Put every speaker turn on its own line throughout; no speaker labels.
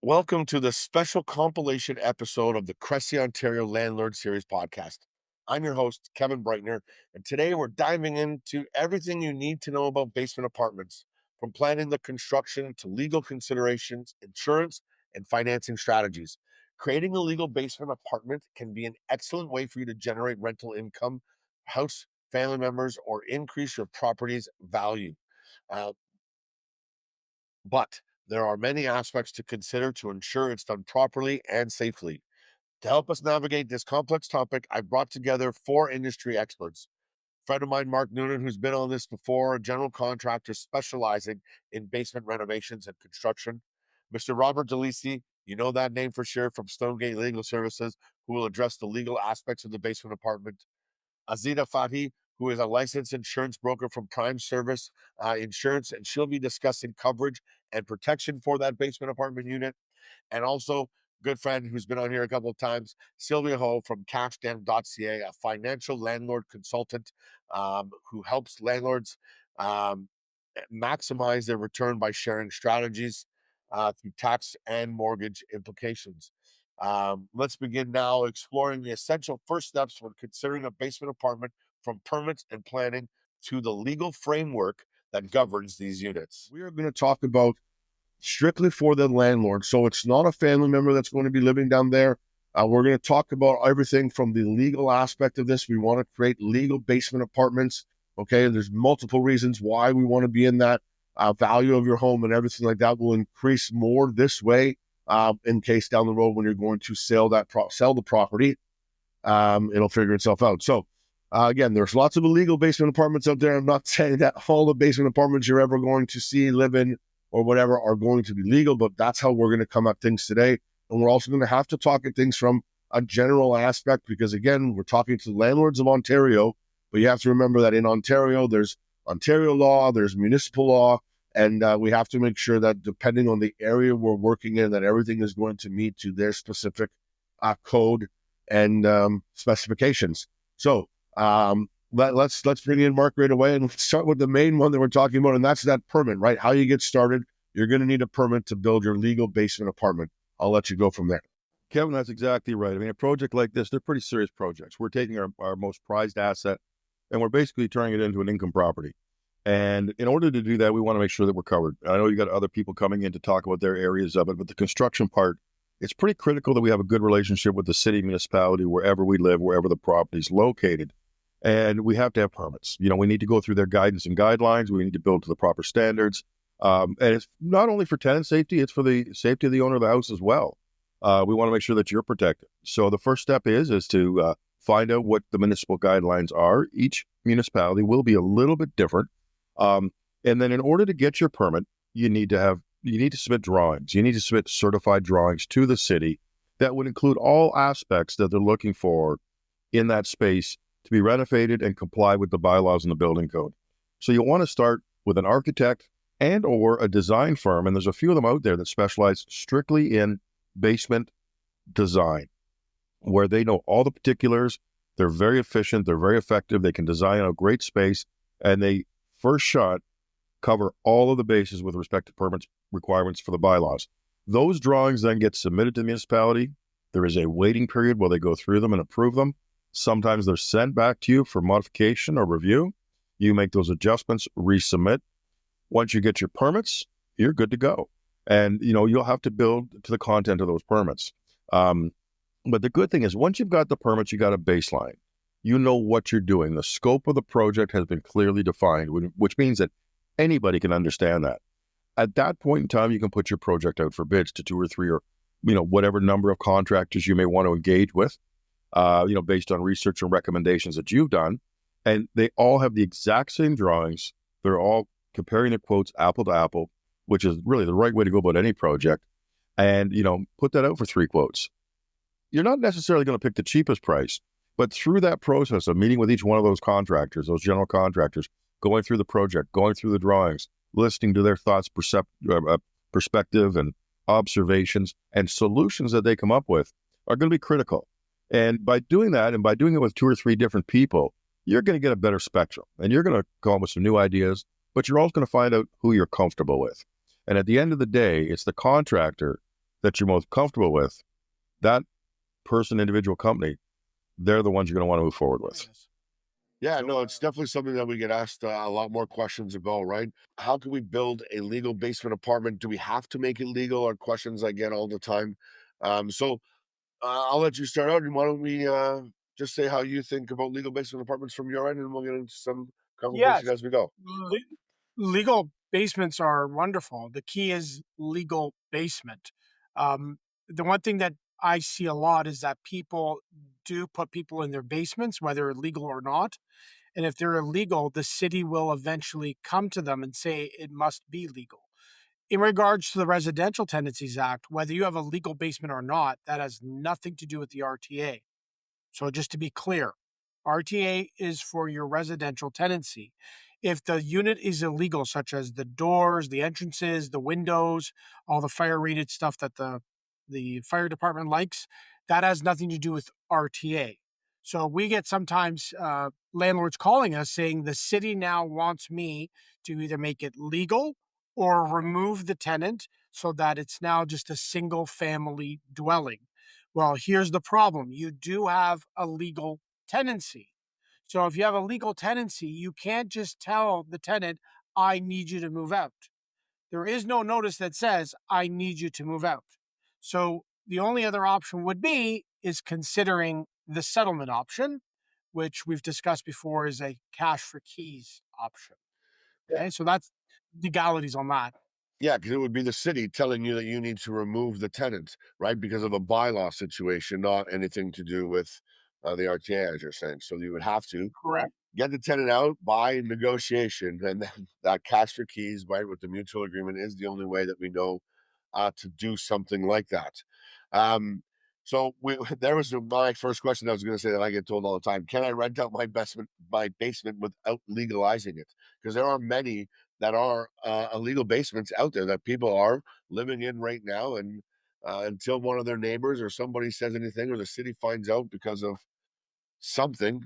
Welcome to the special compilation episode of the Cressy, Ontario Landlord Series podcast. I'm your host, Kevin Breitner, and today we're diving into everything you need to know about basement apartments, from planning the construction to legal considerations, insurance, and financing strategies. Creating a legal basement apartment can be an excellent way for you to generate rental income, house family members, or increase your property's value. Uh, but there are many aspects to consider to ensure it's done properly and safely. To help us navigate this complex topic, I brought together four industry experts. Friend of mine, Mark Noonan, who's been on this before, a general contractor specializing in basement renovations and construction. Mr. Robert DeLisi, you know that name for sure from Stonegate Legal Services, who will address the legal aspects of the basement apartment. Azita Fahi, who is a licensed insurance broker from Prime Service Insurance, and she'll be discussing coverage and protection for that basement apartment unit. And also, good friend who's been on here a couple of times, Sylvia Ho from cashdem.ca, a financial landlord consultant who helps landlords um, maximize their return by sharing strategies through tax and mortgage implications. Let's begin now exploring the essential first steps when considering a basement apartment, from permits and planning to the legal framework that governs these units. We are going to talk about strictly for the landlord. So it's not a family member that's going to be living down there. We're going to talk about everything from the legal aspect of this. We want to create legal basement apartments. Okay, there's multiple reasons why we want to be in that. Value of your home and everything like that will increase more this way. In case down the road when you're going to sell the property, it'll figure itself out. So again, there's lots of illegal basement apartments out there. I'm not saying that all the basement apartments you're ever going to see, live in, or whatever are going to be legal, but that's how we're going to come at things today. And we're also going to have to talk at things from a general aspect, because again, we're talking to the landlords of Ontario, but you have to remember that in Ontario, there's Ontario law, there's municipal law, and we have to make sure that depending on the area we're working in, that everything is going to meet to their specific code and specifications. So let's bring in Mark right away, and let's start with the main one that we're talking about, and that's that permit, right? How you get started. You're going to need a permit to build your legal basement apartment. I'll let you go from there.
Kevin, that's exactly right. I mean, a project like this, they're pretty serious projects. We're taking our most prized asset and we're basically turning it into an income property. And in order to do that, we want to make sure that we're covered. I know you got other people coming in to talk about their areas of it, but the construction part, it's pretty critical that we have a good relationship with the city municipality, wherever we live, wherever the property is located. And we have to have permits. You know, we need to go through their guidance and guidelines. We need to build to the proper standards. And it's not only for tenant safety, it's for the safety of the owner of the house as well. We want to make sure that you're protected. So the first step is to find out what the municipal guidelines are. Each municipality will be a little bit different. And then in order to get your permit, you need to submit drawings. You need to submit certified drawings to the city that would include all aspects that they're looking for in that space to be renovated and comply with the bylaws in the building code. So you want to start with an architect and or a design firm, and there's a few of them out there that specialize strictly in basement design, where they know all the particulars. They're very efficient, they're very effective, they can design a great space, and they first shot cover all of the bases with respect to permits requirements for the bylaws. Those drawings then get submitted to the municipality. There is a waiting period where they go through them and approve them. Sometimes they're sent back to you for modification or review. You make those adjustments, resubmit. Once you get your permits, you're good to go. And, you know, you'll have to build to the content of those permits. But the good thing is once you've got the permits, you got a baseline. You know what you're doing. The scope of the project has been clearly defined, which means that anybody can understand that. At that point in time, you can put your project out for bids to 2 or 3 or, you know, whatever number of contractors you may want to engage with, based on research and recommendations that you've done. And they all have the exact same drawings. They're all comparing their quotes apple to apple, which is really the right way to go about any project. And, you know, put that out for 3 quotes. You're not necessarily going to pick the cheapest price, but through that process of meeting with each one of those contractors, those general contractors, going through the project, going through the drawings, listening to their thoughts, perspective and observations and solutions that they come up with are going to be critical. And by doing that, and by doing it with 2 or 3 different people, you're going to get a better spectrum and you're going to come up with some new ideas, but you're also going to find out who you're comfortable with. And at the end of the day, it's the contractor that you're most comfortable with, that person, individual company, they're the ones you're going to want to move forward with.
Yes. Yeah, no, it's definitely something that we get asked a lot more questions about, right? How can we build a legal basement apartment? Do we have to make it legal? Are questions I get all the time. I'll let you start out, and why don't we just say how you think about legal basement apartments from your end, and we'll get into some conversation
Yes,
as we go.
le legal basements are wonderful. The key is legal basement. The one thing that I see a lot is that people do put people in their basements, whether legal or not, and if they're illegal, the city will eventually come to them and say it must be legal. In regards to the Residential Tenancies Act, whether you have a legal basement or not, that has nothing to do with the RTA. So just to be clear, RTA is for your residential tenancy. If the unit is illegal, such as the doors, the entrances, the windows, all the fire rated stuff that the fire department likes, that has nothing to do with RTA. So we get sometimes landlords calling us saying the city now wants me to either make it legal or remove the tenant so that it's now just a single family dwelling. Well, here's the problem. You do have a legal tenancy. So if you have a legal tenancy, you can't just tell the tenant, I need you to move out. There is no notice that says, I need you to move out. So the only other option would be is considering the settlement option, which we've discussed before is a cash for keys option. Okay. So that's legalities on that.
Yeah, because it would be the city telling you that you need to remove the tenant, right? Because of a bylaw situation, not anything to do with the RTA, as you're saying. So you would have to
Correct.
get the tenant out by negotiation, and then that cash for keys, right, with the mutual agreement is the only way that we know to do something like that. Um, so there was my first question I was going to say that I get told all the time: Can I rent out my basement without legalizing it? Because there are many that are illegal basements out there that people are living in right now, and until one of their neighbors or somebody says anything, or the city finds out because of something,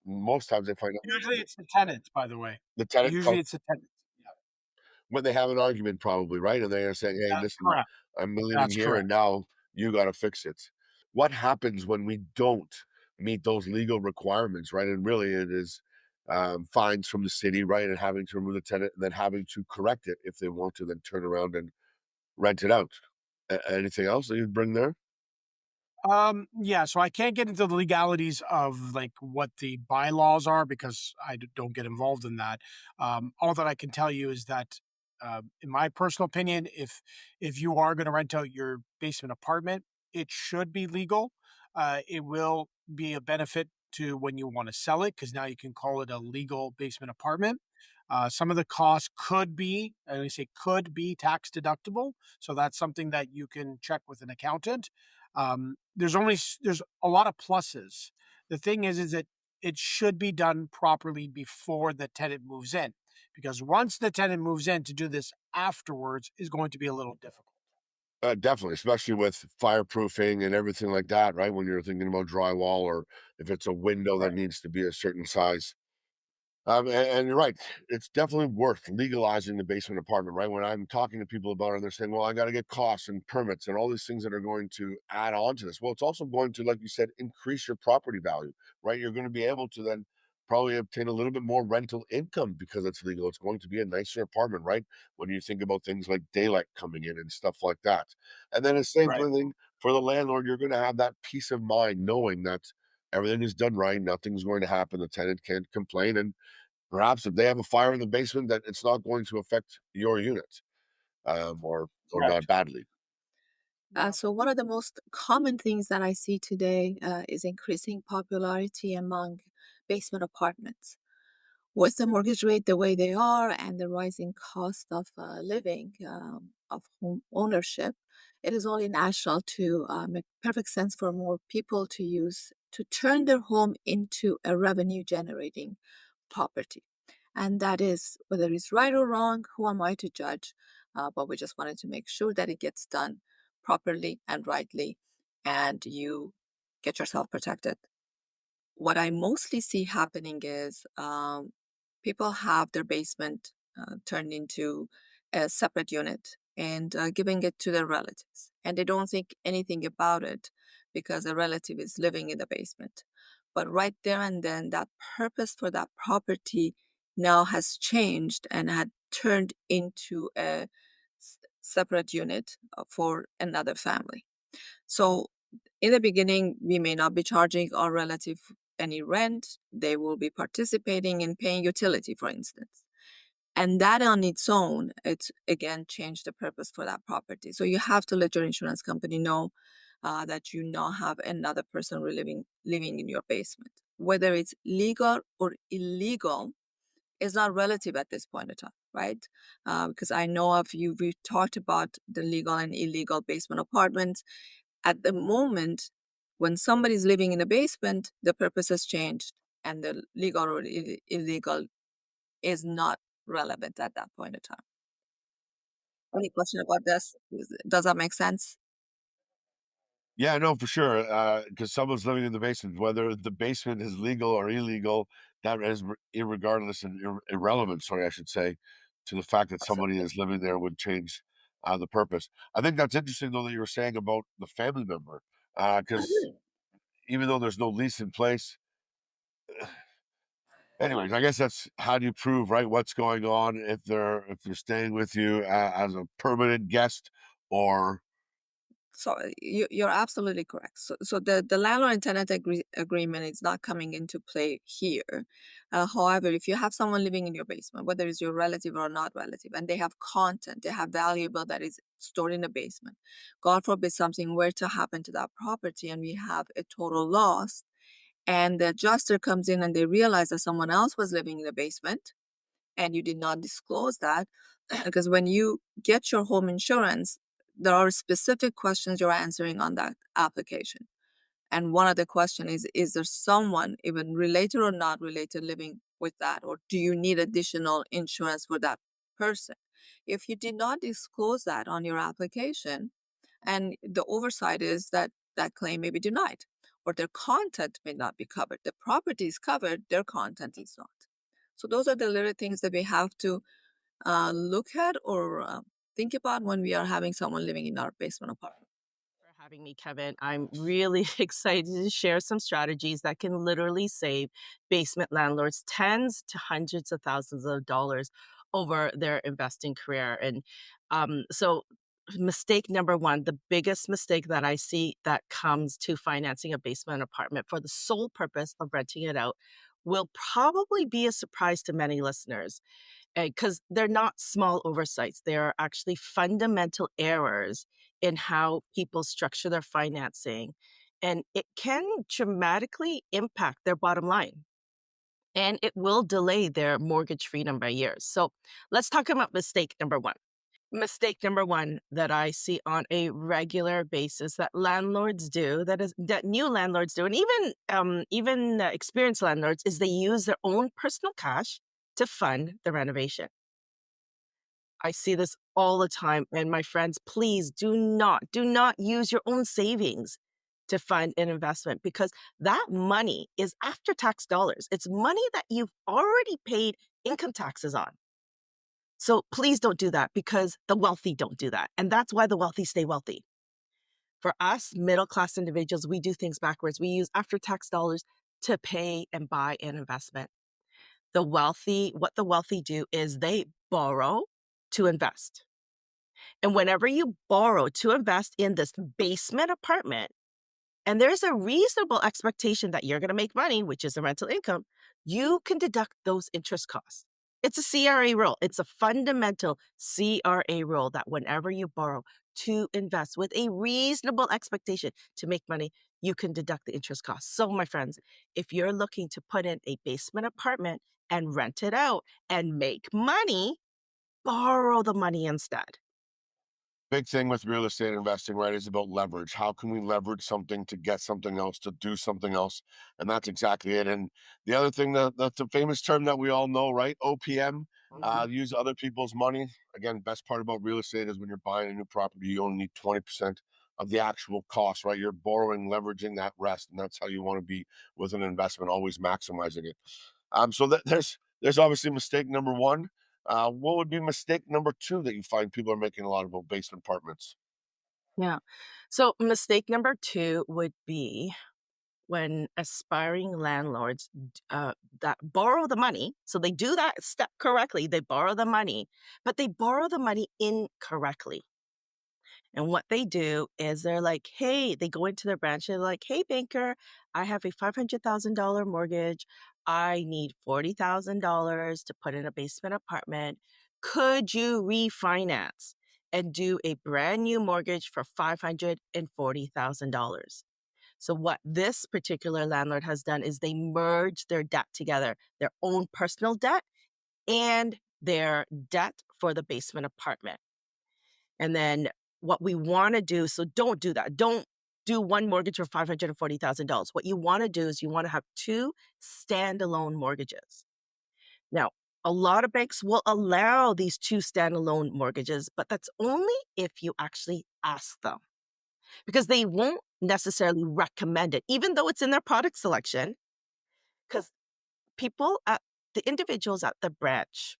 most times they find out
Usually it's the tenant, by the way.
the tenant
Usually it's the tenant. Yeah,
when they have an argument probably, right? And they are saying, "Hey,
that's
listen,
correct.
I'm living
That's
here
correct.
and now you gotta fix it." What happens when we don't meet those legal requirements, right? And really it is, fines from the city, right? And having to remove the tenant and then having to correct it if they want to then turn around and rent it out. Anything else that you'd bring there?
Yeah, so I can't get into the legalities of like what the bylaws are because don't get involved in that. All that I can tell you is that, in my personal opinion, if you are going to rent out your basement apartment, it should be legal. It will be a benefit to when you want to sell it because now you can call it a legal basement apartment. Some of the costs could be, and I say could be tax deductible, so that's something that you can check with an accountant. There's a lot of pluses. The thing is that it should be done properly before the tenant moves in, because once the tenant moves in, to do this afterwards is going to be a little difficult.
Definitely, especially with fireproofing and everything like that, right? When you're thinking about drywall or if it's a window that
Right.
needs to be a certain size. And you're right. It's definitely worth legalizing the basement apartment, right? When I'm talking to people about it, they're saying, well, I got to get costs and permits and all these things that are going to add on to this. Well, it's also going to, like you said, increase your property value, right? You're going to be able to then probably obtain a little bit more rental income because it's legal. It's going to be a nicer apartment, right? When you think about things like daylight coming in and stuff like that. And then the same
Right.
thing for the landlord, you're going to have that peace of mind knowing that everything is done right. Nothing's going to happen. The tenant can't complain. And perhaps if they have a fire in the basement, that it's not going to affect your unit, or not
Correct.
badly.
Yeah.
So one of the most common things that I see today is increasing popularity among basement apartments. With the mortgage rate the way they are and the rising cost of living, of home ownership, it is only natural to make perfect sense for more people to turn their home into a revenue generating property. And that is whether it's right or wrong, who am I to judge? But we just wanted to make sure that it gets done properly and rightly, and you get yourself protected. What I mostly see happening is people have their basement turned into a separate unit and giving it to their relatives. and they don't think anything about it because a relative is living in the basement. But right there and then, that purpose for that property now has changed and had turned into a separate unit for another family. So in the beginning, we may not be charging our relative any rent. They will be participating in paying utility, for instance. And that on its own, it's again changed the purpose for that property. So you have to let your insurance company know that you now have another person living in your basement. Whether it's legal or illegal is not relative at this point in time, right? Because I know of you, we've talked about the legal and illegal basement apartments. At the moment, when somebody's living in a basement, the purpose has changed, and the legal or illegal is not relevant at that point in time. Any question about this? Does that make sense?
Yeah, no, for sure. Because someone's living in the basement, whether the basement is legal or illegal, that is irregardless and irrelevant. Sorry, I should say, to the fact that somebody
Absolutely.
is living there would change the purpose. I think that's interesting, though, that you were saying about the family member, because
Mhm.
even though there's no lease in place, anyways, I guess that's how do you prove right what's going on if they're staying with you as a permanent guest or
So you're absolutely correct. So the landlord and tenant agreement is not coming into play here. However, if you have someone living in your basement, whether it's your relative or not relative, and they have content, they have valuable that is stored in the basement. God forbid something were to happen to that property and we have a total loss, and the adjuster comes in and they realize that someone else was living in the basement and you did not disclose that, because when you get your home insurance, there are specific questions you're answering on that application. And one of the question is there someone even related or not related living with that, or do you need additional insurance for that person? If you did not disclose that on your application, and the oversight is that that claim may be denied, or their content may not be covered. The property is covered, their content is not. So those are the little things that we have to look at or think about when we are having someone living in our basement apartment.
For having me, Kevin. I'm really excited to share some strategies that can literally save basement landlords tens to hundreds of thousands of dollars over their investing career. And mistake number one, the biggest mistake that I see that comes to financing a basement apartment for the sole purpose of renting it out will probably be a surprise to many listeners because they're not small oversights. They are actually fundamental errors in how people structure their financing. And it can dramatically impact their bottom line. And it will delay their mortgage freedom by years. So let's talk about mistake number one. Mistake number one that I see on a regular basis that landlords do, that new landlords do, and even experienced landlords, is they use their own personal cash to fund the renovation. I see this all the time. And my friends, please do not use your own savings to fund an investment because that money is after tax dollars. It's money that you've already paid income taxes on. So please don't do that because the wealthy don't do that. And that's why the wealthy stay wealthy. For us, middle class individuals, we do things backwards. We use after tax dollars to pay and buy an investment. What the wealthy do is they borrow to invest. And whenever you borrow to invest in this basement apartment, and there's a reasonable expectation that you're going to make money, which is the rental income, you can deduct those interest costs. It's a CRA rule. It's a fundamental CRA rule that whenever you borrow to invest with a reasonable expectation to make money, you can deduct the interest costs. So, my friends, if you're looking to put in a basement apartment and rent it out and make money, borrow the money instead.
big thing with real estate investing, right, is about leverage. How can we leverage something to get something else, to do something else? And that's exactly it. And the other thing that's a famous term that we all know, right? OPM,
Mhm.
use other people's money. Again, best part about real estate is when you're buying a new property, you only need 20% of the actual cost, right? You're borrowing, leveraging that rest. And that's how you want to be with an investment, always maximizing it. There's obviously mistake number one. What would be mistake number two that you find people are making a lot about basement apartments?
Yeah. So mistake number two would be when aspiring landlords that borrow the money. So they do that step correctly. They borrow the money, but they borrow the money incorrectly. And what they do is they're like, hey, they go into their branch and they're like, hey, banker, I have a $500,000 mortgage. I need $40,000 to put in a basement apartment. Could you refinance and do a brand new mortgage for $540,000? So, what this particular landlord has done is they merge their debt together, their own personal debt and their debt for the basement apartment. And then what we wanna do, so don't do that. Don't do one mortgage for $540,000. What you wanna do is you wanna have 2 standalone mortgages. Now, a lot of banks will allow these 2 standalone mortgages, but that's only if you actually ask them, because they won't necessarily recommend it, even though it's in their product selection. Because people at the individuals at the branch,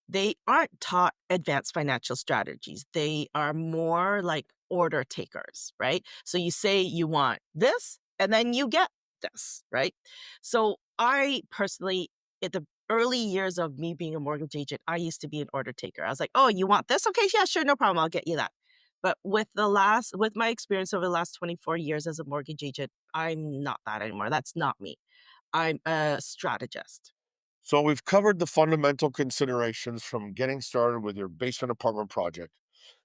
they aren't taught advanced financial strategies. They are more like order takers, right? So you say you want this and then you get this, right? So I personally, in the early years of me being a mortgage agent, I used to be an order taker. I was like, oh, you want this? Okay, yeah, sure, no problem. I'll get you that. But with my experience over the last 24 years as a mortgage agent, I'm not that anymore. That's not me. I'm a strategist.
So we've covered the fundamental considerations from getting started with your basement apartment project,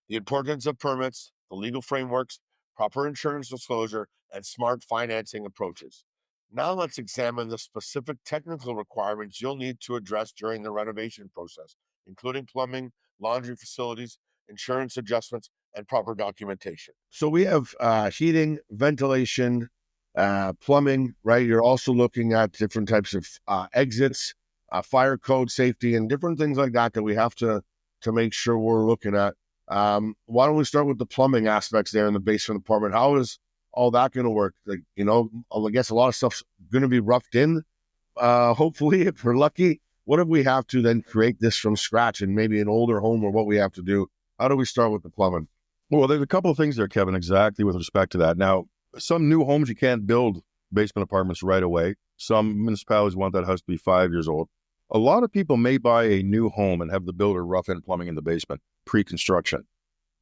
the importance of permits, the legal frameworks, proper insurance disclosure, and smart financing approaches. Now let's examine the specific technical requirements you'll need to address during the renovation process, including plumbing, laundry facilities, insurance adjustments, and proper documentation. So we have heating, ventilation, plumbing, right? You're also looking at different types of exits, fire code safety, and different things like that that we have to make sure we're looking at. Why don't we start with the plumbing aspects there in the basement apartment? How is all that going to work? Like, I guess a lot of stuff's going to be roughed in. Hopefully, if we're lucky. What if we have to then create this from scratch and maybe an older home, or what we have to do? How do we start with the plumbing?
Well, there's a couple of things there, Kevin, exactly with respect to that. Now, some new homes, you can't build basement apartments right away. Some municipalities want that house to be 5 years old. A lot of people may buy a new home and have the builder rough in plumbing in the basement pre-construction.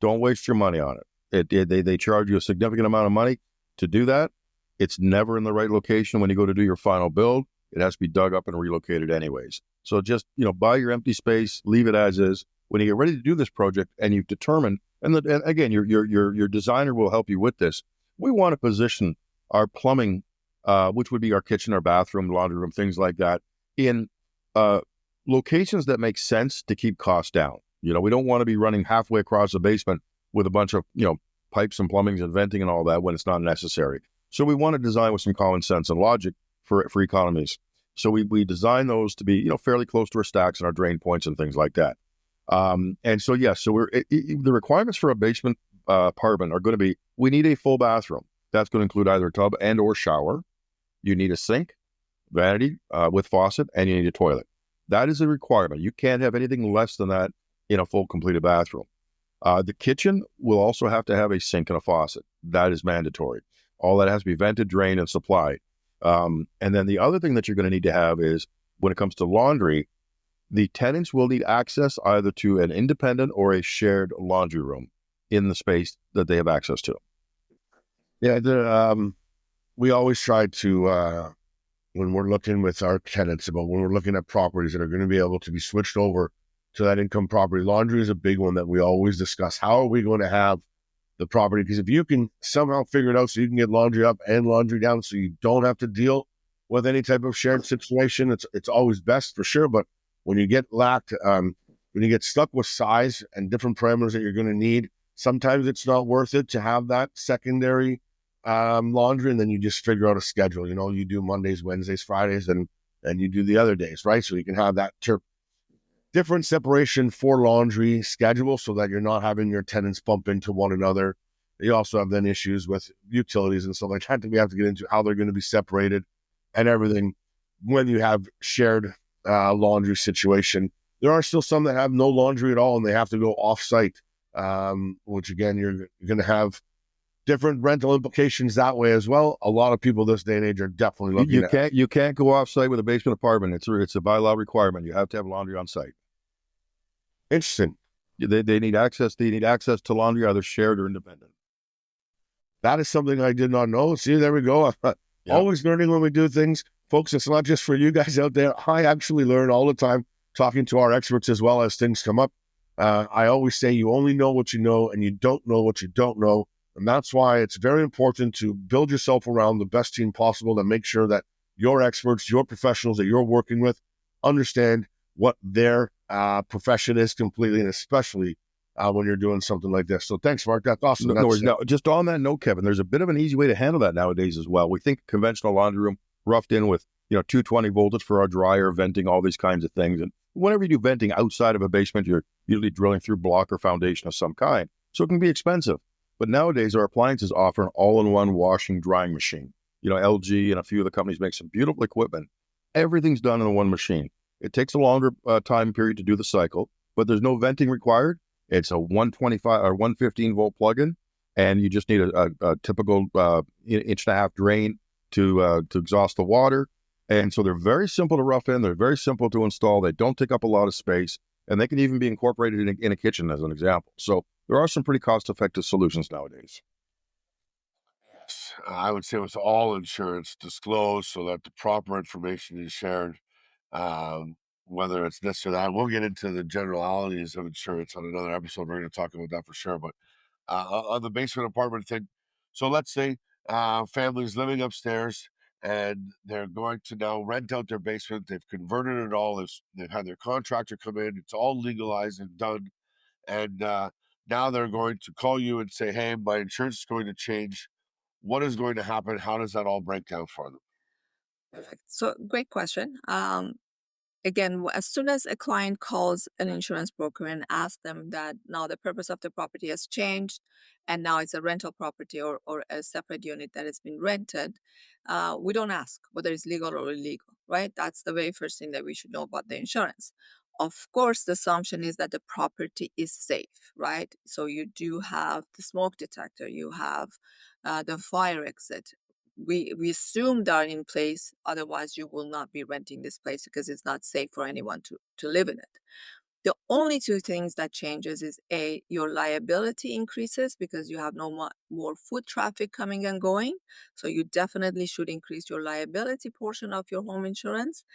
Don't waste your money on it. They charge you a significant amount of money to do that. It's never in the right location when you go to do your final build. It has to be dug up and relocated anyways. So just, buy your empty space, leave it as is. When you get ready to do this project and you've determined, and again, your designer will help you with this. We want to position our plumbing, which would be our kitchen, our bathroom, laundry room, things like that, in locations that make sense to keep costs down. We don't want to be running halfway across the basement with a bunch of, pipes and plumbings and venting and all that when it's not necessary. So we want to design with some common sense and logic for economies. So we design those to be, fairly close to our stacks and our drain points and things like that. And so, yes, so the requirements for a basement apartment are going to be, we need a full bathroom. That's going to include either a tub and or shower. You need a sink, vanity with faucet, and you need a toilet. That is a requirement. You can't have anything less than that in a full completed bathroom. The kitchen will also have to have a sink and a faucet. That is mandatory. All that has to be vented, drained, and supplied. And then the other thing that you're going to need to have is, when it comes to laundry, the tenants will need access either to an independent or a shared laundry room in the space that they have access to.
Yeah, we always try to, when we're looking with our tenants when we're looking at properties that are going to be able to be switched over to that income property, laundry is a big one that we always discuss. How are we going to have the property? Because if you can somehow figure it out so you can get laundry up and laundry down so you don't have to deal with any type of shared situation, it's always best for sure. But when you get when you get stuck with size and different parameters that you're going to need, sometimes it's not worth it to have that secondary laundry, and then you just figure out a schedule. You do Mondays, Wednesdays, Fridays, and you do the other days, right? So you can have that different separation for laundry schedule so that you're not having your tenants bump into one another. You also have then issues with utilities and stuff like that. We have to get into how they're going to be separated and everything when you have shared laundry situation. There are still some that have no laundry at all and they have to go off-site which again, you're going to have different rental implications that way as well. A lot of people this day and age are definitely
You,
looking
you
at.
can't you can't go off site with a basement apartment. It's a bylaw requirement. You have to have laundry on site.
Interesting.
They need access. They need access to laundry, either shared or independent.
That is something I did not know. See, there we go.
Yeah.
Always learning when we do things. Folks, it's not just for you guys out there. I actually learn all the time talking to our experts as well as things come up. I always say you only know what you know and you don't know what you don't know. And that's why it's very important to build yourself around the best team possible to make sure that your experts, your professionals that you're working with understand what their profession is completely, and especially when you're doing something like this. So thanks, Mark. That's awesome.
No worries. Now, just on that note, Kevin, there's a bit of an easy way to handle that nowadays as well. We think conventional laundry room roughed in with 220 voltage for our dryer, venting, all these kinds of things. And whenever you do venting outside of a basement, you're usually drilling through block or foundation of some kind, so it can be expensive. But nowadays, our appliances offer an all-in-one washing drying machine. LG and a few of the companies make some beautiful equipment. Everything's done in one machine. It takes a longer time period to do the cycle, but there's no venting required. It's a 125 or 115 volt plug-in, and you just need a typical inch and a half drain to exhaust the water. And so they're very simple to rough in. They're very simple to install. They don't take up a lot of space, and they can even be incorporated in a kitchen as an example. So there are some pretty cost-effective solutions nowadays.
Yes, I would say with all insurance disclosed so that the proper information is shared, um, whether it's this or that. We'll get into the generalities of insurance on another episode. We're going to talk about that for sure. But on the basement apartment thing, so let's say families living upstairs and they're going to now rent out their basement. They've converted it all. They've had their contractor come in. It's all legalized and done. And now they're going to call you and say, "Hey, my insurance is going to change. What is going to happen? How does that all break down for them?"
Perfect. So, great question. Again, as soon as a client calls an insurance broker and asks them that now the purpose of the property has changed and now it's a rental property or a separate unit that has been rented, we don't ask whether it's legal or illegal, right? That's the very first thing that we should know about the insurance. Of course, the assumption is that the property is safe, right? So you do have the smoke detector, you have the fire exit. We assume they are in place, otherwise you will not be renting this place because it's not safe for anyone to live in it. The only two things that changes is a your liability increases because you have no more foot traffic coming and going, so you definitely should increase your liability portion of your home insurance.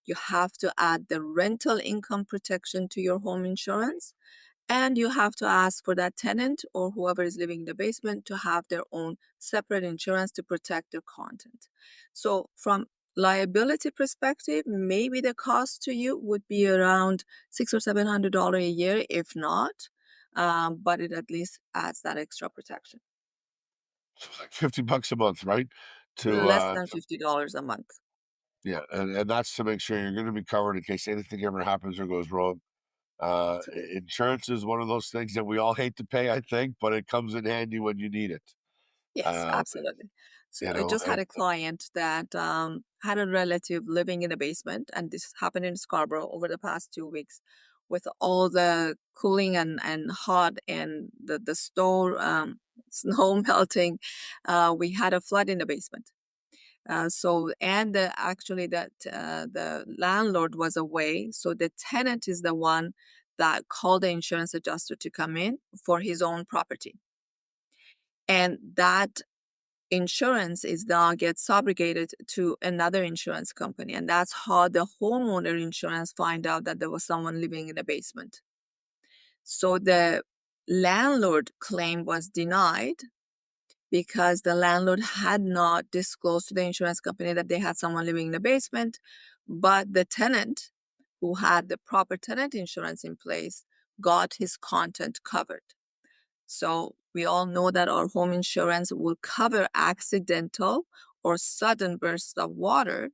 You have to add the rental income protection to your home insurance, and you have to ask for that tenant or whoever is living in the basement to have their own separate insurance to protect their content. So, from liability perspective, maybe the cost to you would be around $600 or $700 a year, if not, but it at least adds that extra protection.
So like $50 a month, right? To
Less than $50 a month.
yeah, and that's to make sure you're going to be covered in case anything ever happens or goes wrong.
Absolutely.
Insurance is one of those things that we all hate to pay, I think, but it comes in handy when you need it.
Yes,
Uh,
absolutely. So I just had
and
a client that had a relative living in the basement, and this happened in Scarborough over the past 2 weeks with all the cooling and hot and the store snow melting. We had a flood in the basement. And actually, that the landlord was away, so the tenant is the one that called the insurance adjuster to come in for his own property, and that insurance is now gets subrogated to another insurance company, and that's how the homeowner insurance find out that there was someone living in the basement. So the landlord claim was denied because the landlord had not disclosed to the insurance company that they had someone living in the basement, but the tenant who had the proper tenant insurance in place got his content covered. So we all know that our home insurance will cover accidental or sudden bursts of water,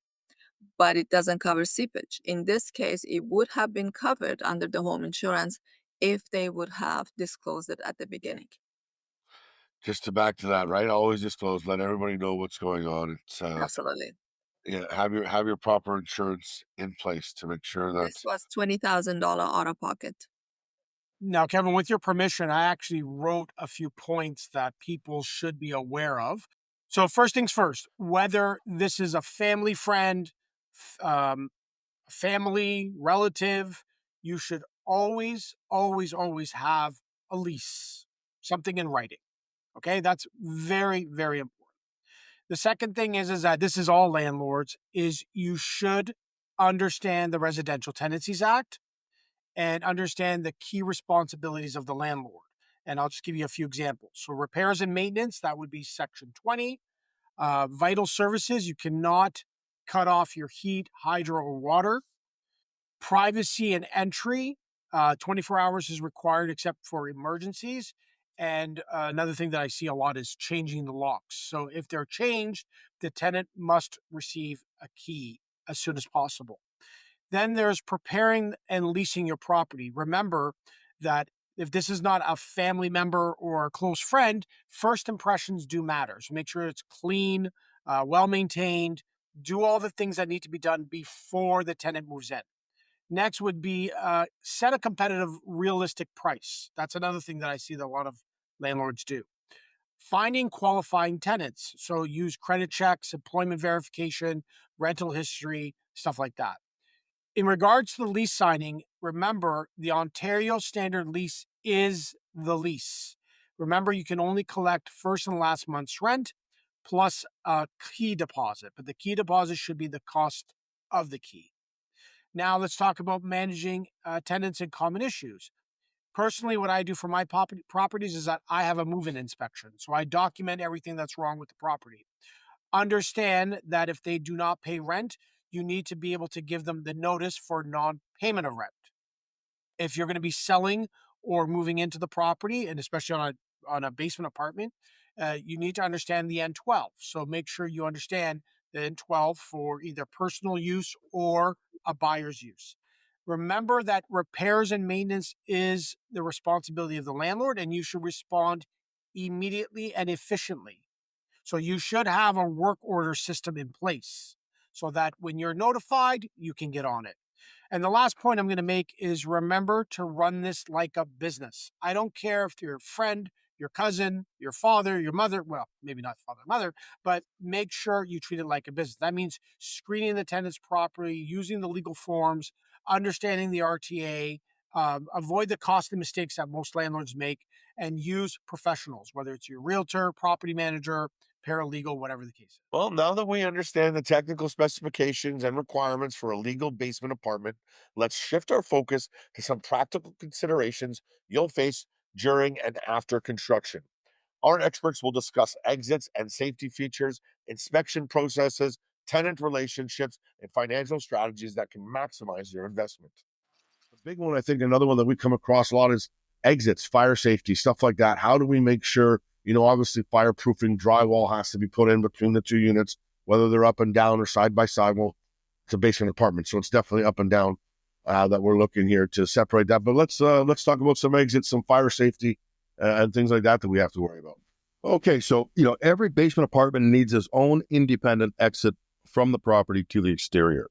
but it doesn't cover seepage. In this case, it would have been covered under the home insurance if they would have disclosed it at the beginning.
just to back to that, right? Always disclose, let everybody know what's going on. It's
Absolutely.
yeah, have your proper insurance in place to make sure that
This was $20,000 out of pocket.
Now, Kevin, with your permission, I actually wrote a few points that people should be aware of. So, first things first, whether this is a family friend, family, relative, you should always, always, always have a lease, something in writing. Okay, that's very, very important. The second thing is that this is all landlords, is you should understand the Residential Tenancies Act and understand the key responsibilities of the landlord. And I'll just give you a few examples. So repairs and maintenance, that would be section 20. Vital services, you cannot cut off your heat, hydro, or water. Privacy and entry, 24 hours is required except for emergencies. And another thing that I see a lot is changing the locks. So if they're changed, the tenant must receive a key as soon as possible. Then there's preparing and leasing your property. Remember that if this is not a family member or a close friend, first impressions do matter. So make sure it's clean, well maintained. Do all the things that need to be done before the tenant moves in. Next would be set a competitive, realistic price. That's another thing that I see that a lot of landlords do. Finding qualifying tenants. So use credit checks, employment verification, rental history, stuff like that. In regards to the lease signing, remember the Ontario standard lease is the lease. Remember, you can only collect first and last month's rent plus a key deposit, but the key deposit should be the cost of the key. Now, let's talk about managing tenants and common issues. Personally, what I do for my properties is that I have a move in inspection. So I document everything that's wrong with the property. Understand that if they do not pay rent, you need to be able to give them the notice for non payment of rent. If you're going to be selling or moving into the property, and especially on a basement apartment, you need to understand the N12. So make sure you understand the N12 for either personal use or a buyer's use. Remember that repairs and maintenance is the responsibility of the landlord, and you should respond immediately and efficiently. So you should have a work order system in place so that when you're notified, you can get on it. And the last point I'm going to make is remember to run this like a business. I don't care if you're a friend, your cousin, your father, your mother, well, maybe not father, mother, but make sure you treat it like a business. That means screening the tenants properly, using the legal forms, understanding the RTA, avoid the costly mistakes that most landlords make, and use professionals, whether it's your realtor, property manager, paralegal, whatever the case is.
Well, now that we understand the technical specifications and requirements for a legal basement apartment, let's shift our focus to some practical considerations you'll face during and after construction. Our experts will discuss exits and safety features, inspection processes, tenant relationships, and financial strategies that can maximize your investment.
The big one, I think, another one that we come across a lot is exits, fire safety, stuff like that. How do we make sure, obviously fireproofing drywall has to be put in between the two units, whether they're up and down or side by side. Well, it's a basement apartment, so it's definitely up and down that we're looking here to separate that. But let's talk about some exits, some fire safety, and things like that we have to worry about. Okay, so every basement apartment needs its own independent exit from the property to the exterior.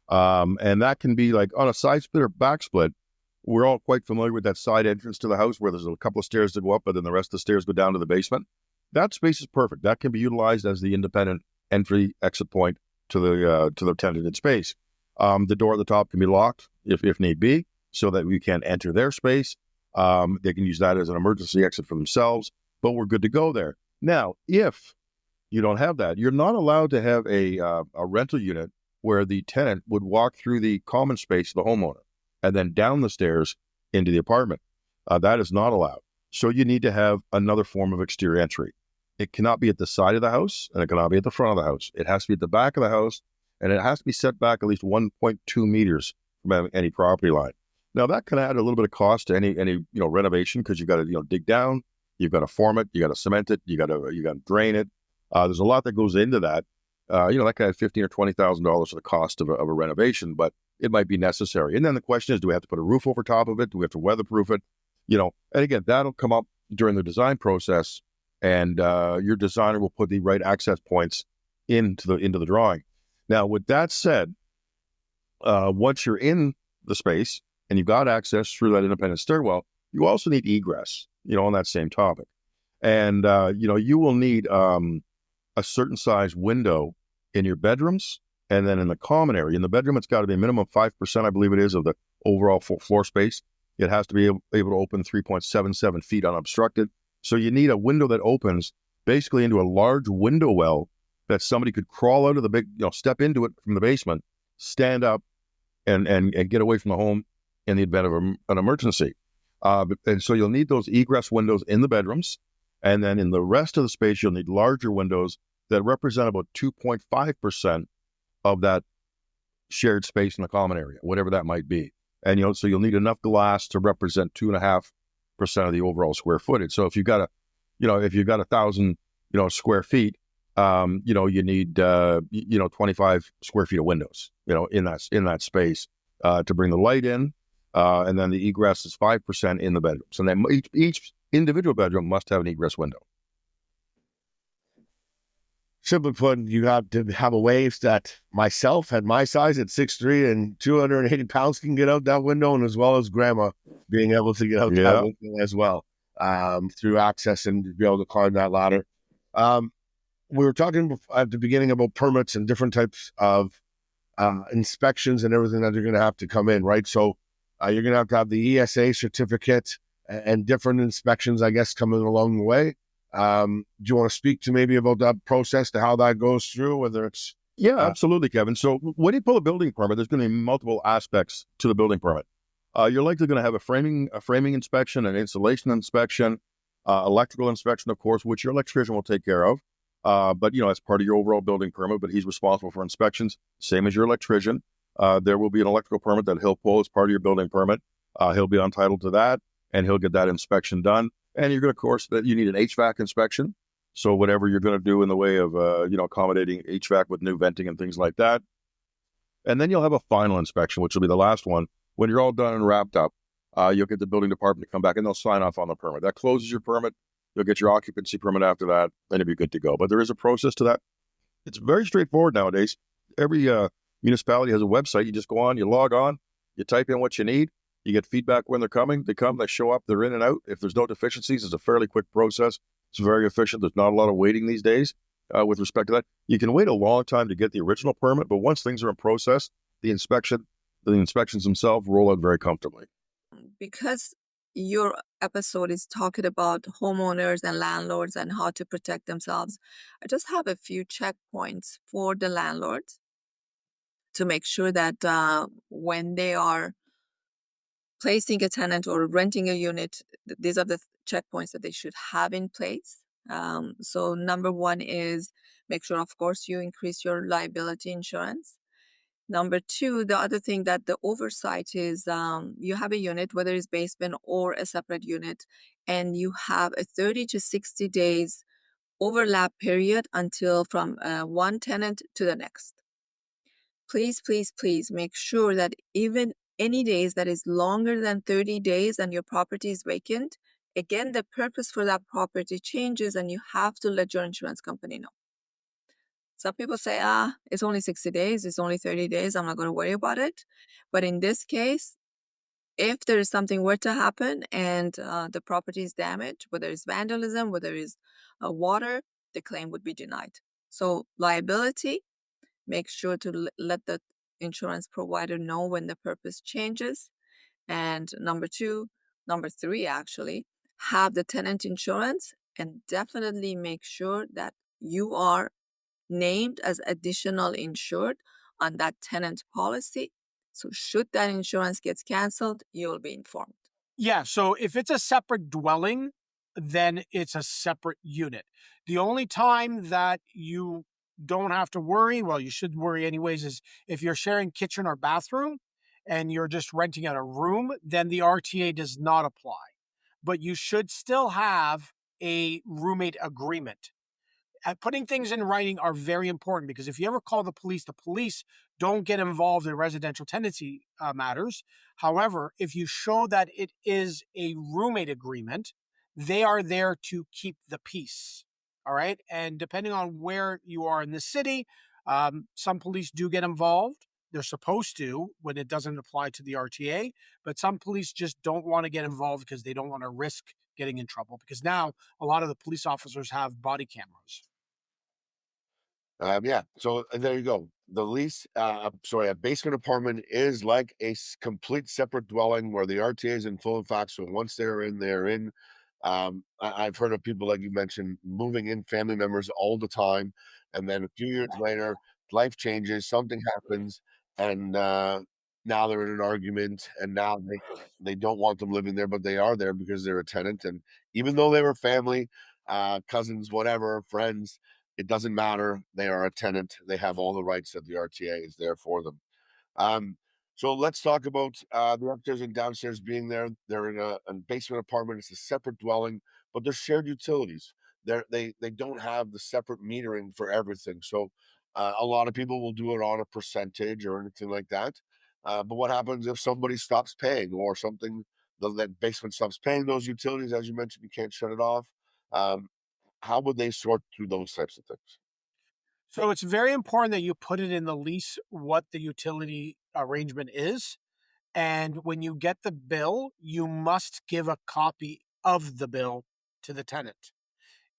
And that can be like on a side split or back split. We're all quite familiar with that side entrance to the house where there's a couple of stairs to go up, but then the rest of the stairs go down to the basement. That space is perfect. That can be utilized as the independent entry exit point to the tenanted space. The door at the top can be locked if need be, so that we can enter their space. They can use that as an emergency exit for themselves, but we're good to go there. Now, if you don't have that, you're not allowed to have a rental unit where the tenant would walk through the common space of the homeowner and then down the stairs into the apartment. That is not allowed. So you need to have another form of exterior entry. It cannot be at the side of the house, and it cannot be at the front of the house. It has to be at the back of the house, and it has to be set back at least 1.2 meters from any property line. Now, that can add a little bit of cost to any renovation, because you've got to dig down, you've got to form it, you got to cement it, you got to drain it. There's a lot that goes into that. That could add $15,000 or $20,000 for the cost of a renovation, but it might be necessary. And then the question is, do we have to put a roof over top of it? Do we have to weatherproof it? And again, that'll come up during the design process, and your designer will put the right access points into the drawing. Now, with that said, once you're in the space and you've got access through that independent stairwell, You also need egress, on that same topic. And, you will need a certain size window in your bedrooms and then in the common area. In the bedroom, it's got to be a minimum 5%, I believe it is, of the overall floor space. It has to be able to open 3.77 feet unobstructed. So you need a window that opens basically into a large window well that somebody could crawl out of the big, step into it from the basement, stand up, and get away from the home in the event of an emergency. And so you'll need those egress windows in the bedrooms. And then in the rest of the space, you'll need larger windows that represent about 2.5% of that shared space in the common area, whatever that might be. And, so you'll need enough glass to represent 2.5% of the overall square footage. So if you've got 1,000, square feet, you need, 25 square feet of windows, in that space, to bring the light in. And then the egress is 5% in the bedrooms. And then each individual bedroom must have an egress window.
Simply put, you have to have a way that myself at my size at 6'3" and 280 pounds can get out that window, and as well as grandma being able to get out that window as well, through access and to be able to climb that ladder. We were talking at the beginning about permits and different types of inspections and everything that you're going to have to come in, right? So you're going to have the ESA certificate and different inspections, I guess, coming along the way. Do you want to speak to maybe about that process, to how that goes through, whether it's...
Yeah, absolutely, Kevin. So when you pull a building permit, there's going to be multiple aspects to the building permit. You're likely going to have a framing inspection, an insulation inspection, electrical inspection, of course, which your electrician will take care of. But, as part of your overall building permit, but he's responsible for inspections, same as your electrician. There will be an electrical permit that he'll pull as part of your building permit. He'll be entitled to that, and he'll get that inspection done. And you're going to, of course, that you need an HVAC inspection. So whatever you're going to do in the way of, accommodating HVAC with new venting and things like that. And then you'll have a final inspection, which will be the last one. When you're all done and wrapped up, you'll get the building department to come back and they'll sign off on the permit. That closes your permit. You'll get your occupancy permit after that, then you'll be good to go. But there is a process to that. It's very straightforward nowadays. Every municipality has a website. You just go on, you log on, you type in what you need. You get feedback when they're coming. They come, they show up, they're in and out. If there's no deficiencies, it's a fairly quick process. It's very efficient. There's not a lot of waiting these days with respect to that. You can wait a long time to get the original permit, but once things are in process, the inspections themselves roll out very comfortably.
Because your episode is talking about homeowners and landlords and how to protect themselves, I just have a few checkpoints for the landlords to make sure that when they are placing a tenant or renting a unit, these are the checkpoints that they should have in place. So number one is make sure, of course, you increase your liability insurance. Number two, the other thing that the oversight is, you have a unit, whether it's basement or a separate unit, and you have a 30 to 60 days overlap period until from one tenant to the next. Please, please, please make sure that even any days that is longer than 30 days and your property is vacant, again, the purpose for that property changes and you have to let your insurance company know. Some people say, it's only 60 days, it's only 30 days, I'm not going to worry about it. But in this case, if there is something were to happen and the property is damaged, whether it's vandalism, whether it's water, the claim would be denied. So liability, make sure to let the insurance provider know when the purpose changes. And number three, actually, have the tenant insurance and definitely make sure that you are named as additional insured on that tenant policy. So should that insurance gets canceled, you'll be informed.
Yeah, so if it's a separate dwelling, then it's a separate unit. The only time that you don't have to worry, well, you should worry anyways, is if you're sharing kitchen or bathroom and you're just renting out a room, then the RTA does not apply. But you should still have a roommate agreement. Putting things in writing are very important, because if you ever call the police don't get involved in residential tenancy matters. However, if you show that it is a roommate agreement, they are there to keep the peace. All right. And depending on where you are in the city, some police do get involved. They're supposed to when it doesn't apply to the RTA, but some police just don't want to get involved because they don't want to risk getting in trouble. Because now a lot of the police officers have body cameras.
Yeah. So there you go. The lease, sorry, a basement apartment is like a complete separate dwelling where the RTA is in full effect. So once they're in, they're in. I've heard of people, like you mentioned, moving in family members all the time, and then a few years later, life changes, something happens, and now they're in an argument, and now they don't want them living there, but they are there because they're a tenant, and even though they were family, cousins, whatever, friends, it doesn't matter. They are a tenant. They have all the rights that the RTA is there for them. Um, so let's talk about the upstairs and downstairs being there. They're in a basement apartment. It's a separate dwelling, but they're shared utilities. They don't have the separate metering for everything. So a lot of people will do it on a percentage or anything like that. But what happens if somebody stops paying or something? That basement stops paying those utilities, as you mentioned, you can't shut it off. Um, how would they sort through those types of things?
So it's very important that you put it in the lease what the utility arrangement is. And when you get the bill, you must give a copy of the bill to the tenant.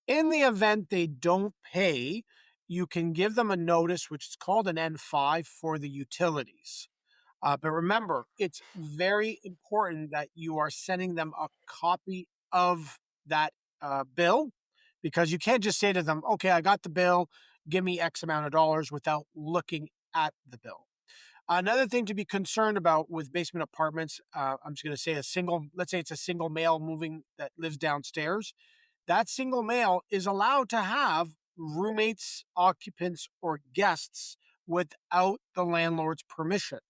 In the event they don't pay, you can give them a notice, which is called an N5 for the utilities. But remember, it's very important that you are sending them a copy of that bill because you can't just say to them, okay, I got the bill, give me X amount of dollars without looking at the bill. Another thing to be concerned about with basement apartments, I'm just going to say let's say it's a single male moving that lives downstairs. That single male is allowed to have roommates, occupants, or guests without the landlord's permission.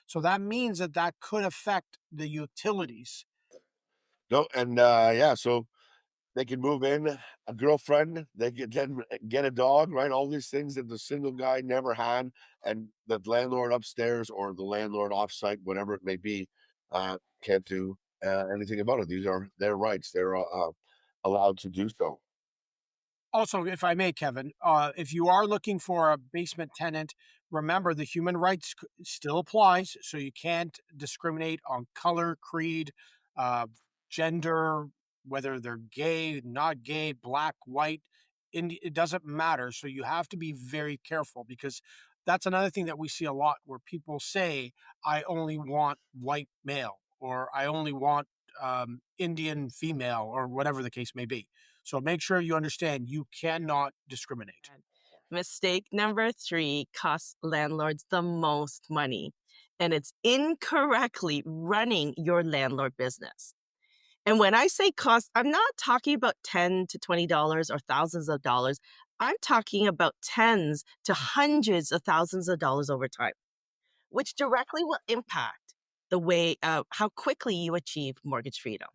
So that means that that could affect the utilities.
No, and yeah, so they can move in a girlfriend, they could then get a dog, right? All these things that the single guy never had, and the landlord upstairs or the landlord offsite, whatever it may be, can't do anything about it. These are their rights. They're allowed to do so.
Also, if I may, Kevin, if you are looking for a basement tenant, remember the human rights still applies. So you can't discriminate on color, creed, uh, gender, whether they're gay, not gay, black, white. It doesn't matter. So you have to be very careful because that's another thing that we see a lot where people say, I only want white male or I only want Indian female or whatever the case may be. So make sure you understand you cannot discriminate.
Mistake number 3 costs landlords the most money, and it's incorrectly running your landlord business. And when I say cost, I'm not talking about $10 to $20 or thousands of dollars. I'm talking about tens to hundreds of thousands of dollars over time, which directly will impact the way how quickly you achieve mortgage freedom.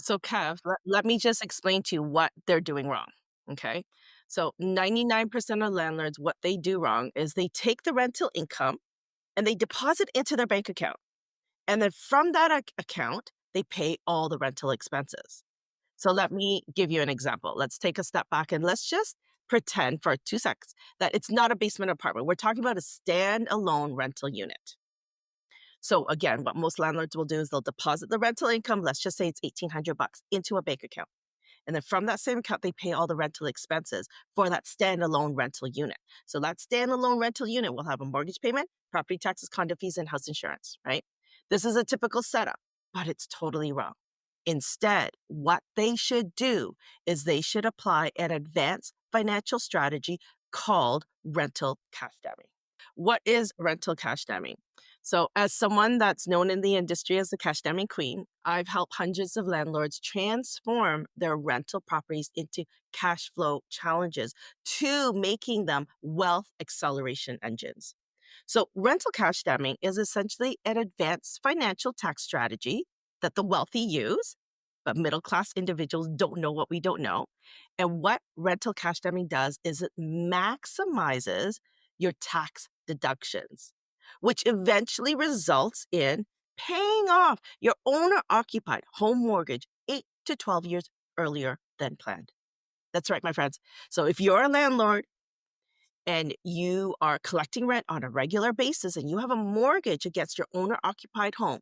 So, Kev, let me just explain to you what they're doing wrong. Okay. So, 99% of landlords, what they do wrong is they take the rental income and they deposit into their bank account. And then from that account, they pay all the rental expenses. So, let me give you an example. Let's take a step back and let's just pretend for 2 seconds that it's not a basement apartment. We're talking about a standalone rental unit. So again, what most landlords will do is they'll deposit the rental income, let's just say it's 1,800 bucks into a bank account. And then from that same account, they pay all the rental expenses for that standalone rental unit. So that standalone rental unit will have a mortgage payment, property taxes, condo fees, and house insurance, right? This is a typical setup, but it's totally wrong. Instead, what they should do is they should apply an advanced financial strategy called rental cash damming. What is rental cash damming? So, as someone that's known in the industry as the cash damming queen, I've helped hundreds of landlords transform their rental properties into cash flow challenges to making them wealth acceleration engines. So, rental cash damming is essentially an advanced financial tax strategy that the wealthy use, but middle class individuals don't know what we don't know. And what rental cash damming does is it maximizes your tax deductions, which eventually results in paying off your owner occupied home mortgage 8 to 12 years earlier than planned. That's right, my friends. So if you're a landlord and you are collecting rent on a regular basis and you have a mortgage against your owner occupied home,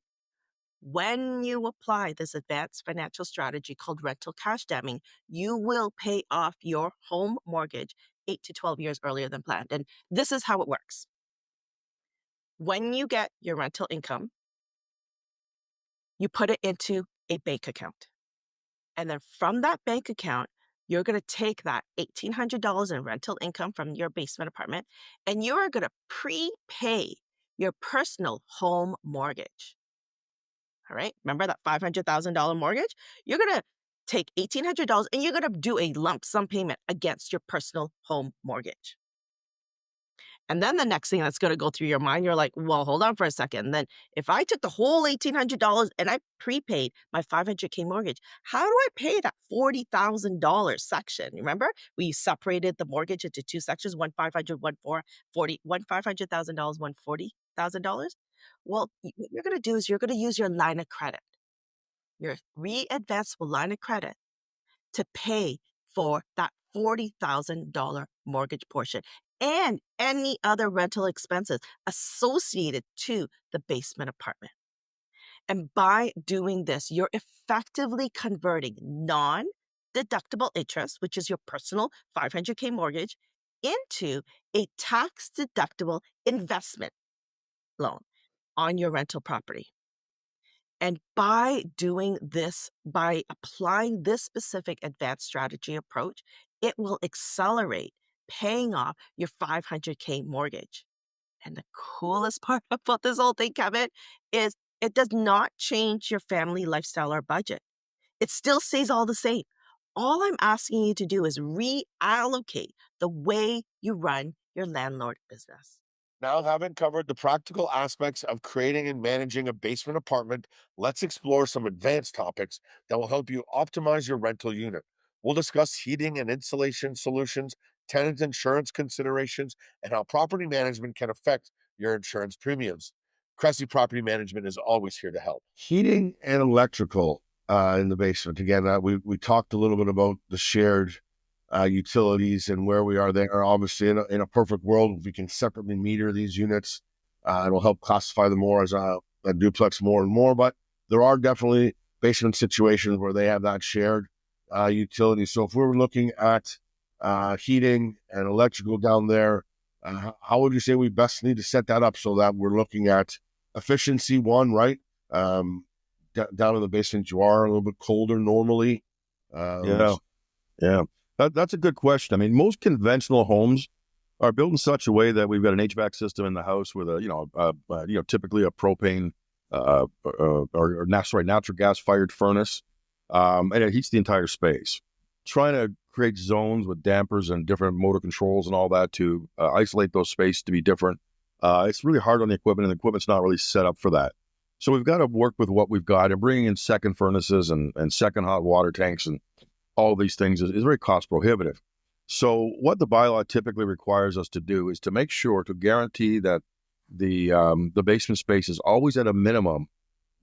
when you apply this advanced financial strategy called rental cash damming, you will pay off your home mortgage 8 to 12 years earlier than planned. And this is how it works. When you get your rental income, you put it into a bank account. And then from that bank account, you're going to take that $1,800 in rental income from your basement apartment and you are going to prepay your personal home mortgage. All right. Remember that $500,000 mortgage? You're going to take $1,800 and you're going to do a lump sum payment against your personal home mortgage. And then the next thing that's going to go through your mind, you're like, well, hold on for a second. Then if I took the whole $1,800 and I prepaid my $500K mortgage, how do I pay that $40,000 section? Remember, we separated the mortgage into two sections, one 500, one 440, one $500,000, one $40,000. Well, what you're going to do is you're going to use your line of credit, your re-advanceable line of credit to pay for that $40,000 mortgage portion and any other rental expenses associated to the basement apartment. And by doing this, you're effectively converting non-deductible interest, which is your personal $500K mortgage, into a tax-deductible investment loan on your rental property. And by doing this, by applying this specific advanced strategy approach, it will accelerate paying off your $500K mortgage. And the coolest part about this whole thing, Kevin, is it does not change your family lifestyle or budget. It still stays all the same. All I'm asking you to do is reallocate the way you run your landlord business.
Now, having covered the practical aspects of creating and managing a basement apartment, let's explore some advanced topics that will help you optimize your rental unit. We'll discuss heating and insulation solutions, tenant insurance considerations, and how property management can affect your insurance premiums. Cressy Property Management is always here to help. Heating and electrical in the basement. Again, we talked a little bit about the shared utilities and where we are there. Obviously, in a perfect world, if we can separately meter these units, it'll help classify them more as a duplex more and more. But there are definitely basement situations where they have that shared utility. So if we're looking at heating and electrical down there, how would you say we best need to set that up so that we're looking at efficiency, one, right? Down in the basement, you are a little bit colder normally.
Yeah. That's a good question. I mean, most conventional homes are built in such a way that we've got an HVAC system in the house with typically a propane or natural gas fired furnace, and it heats the entire space. Trying to create zones with dampers and different motor controls and all that to isolate those spaces to be different. It's really hard on the equipment, and the equipment's not really set up for that. So we've got to work with what we've got, and bringing in second furnaces and second hot water tanks and all these things is very cost prohibitive. So what the bylaw typically requires us to do is to make sure to guarantee that the basement space is always at a minimum